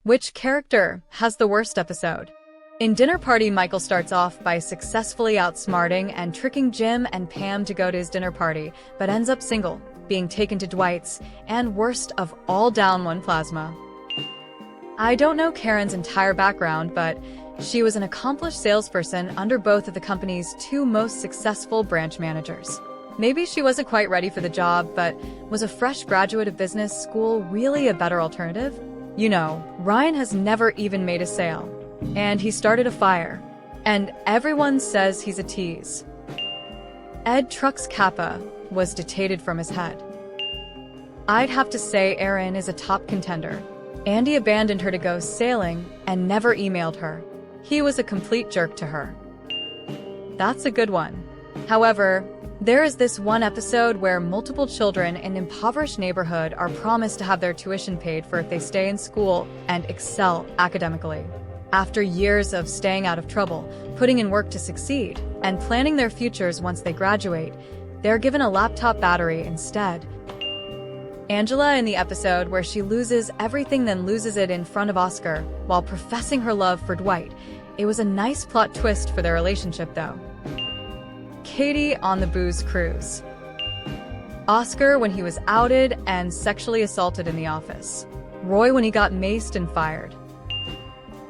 Which character has the worst episode? In Dinner Party, Michael starts off by successfully outsmarting and tricking Jim and Pam to go to his dinner party, but ends up single, being taken to Dwight's, and worst of all, down one plasma. I don't know Karen's entire background, but she was an accomplished salesperson under both of the company's two most successful branch managers. Maybe she wasn't quite ready for the job, but was a fresh graduate of business school really a better alternative? You know, Ryan has never even made a sale, and he started a fire, and everyone says he's a tease. Ed Truck's Kappa was detated from his head. I'd have to say Erin is a top contender. Andy abandoned her to go sailing and never emailed her. He was a complete jerk to her. That's a good one. However, there is this one episode where multiple children in an impoverished neighborhood are promised to have their tuition paid for if they stay in school and excel academically. After years of staying out of trouble, putting in work to succeed, and planning their futures once they graduate, they're given a laptop battery instead. Angela, in the episode where she loses everything then loses it in front of Oscar while professing her love for Dwight. It was a nice plot twist for their relationship, though. Katie on the booze cruise. Oscar when he was outed and sexually assaulted in the office. Roy when he got maced and fired.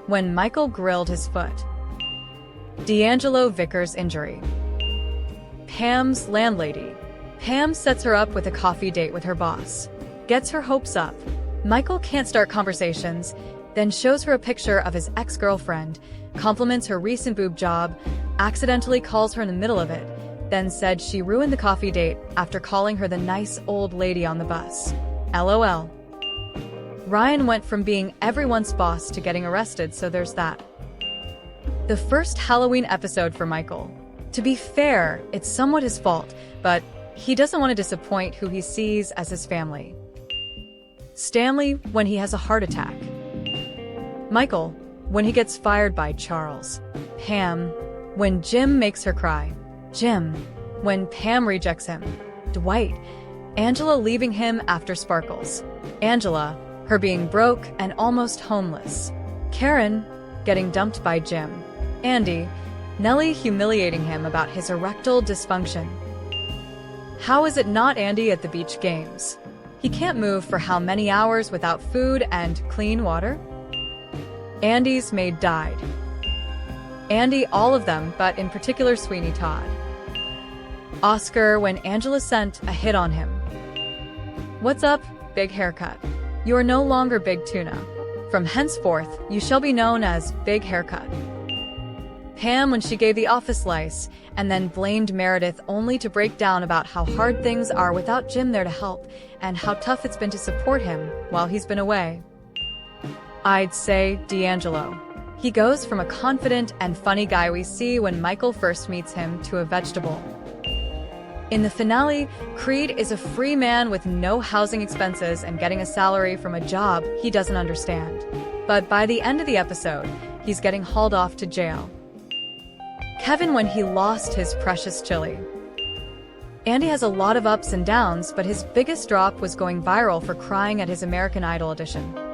When Michael grilled his foot. D'Angelo Vickers' injury. Pam's landlady. Pam sets her up with a coffee date with her boss. Gets her hopes up. Michael can't start conversations, then shows her a picture of his ex-girlfriend, compliments her recent boob job, accidentally calls her in the middle of it, then said she ruined the coffee date after calling her the nice old lady on the bus. LOL. Ryan went from being everyone's boss to getting arrested, so there's that. The first Halloween episode for Michael. To be fair, it's somewhat his fault, but he doesn't want to disappoint who he sees as his family. Stanley when he has a heart attack. Michael when he gets fired by Charles. Pam when Jim makes her cry. Jim when Pam rejects him. Dwight. Angela leaving him after Sparkles. Angela, her being broke and almost homeless. Karen getting dumped by Jim. Andy, Nellie humiliating him about his erectile dysfunction. How is it not Andy at the beach games? He can't move for how many hours without food and clean water? Andy's maid died. Andy, all of them, but in particular Sweeney Todd. Oscar when Angela sent a hit on him. What's up, big haircut? You are no longer Big Tuna. From henceforth, you shall be known as Big Haircut. Pam when she gave the office lice, and then blamed Meredith only to break down about how hard things are without Jim there to help, and how tough it's been to support him while he's been away. I'd say D'Angelo. He goes from a confident and funny guy we see when Michael first meets him to a vegetable. In the finale, Creed is a free man with no housing expenses and getting a salary from a job he doesn't understand. But by the end of the episode, he's getting hauled off to jail. Kevin when he lost his precious chili. Andy has a lot of ups and downs, but his biggest drop was going viral for crying at his American Idol audition.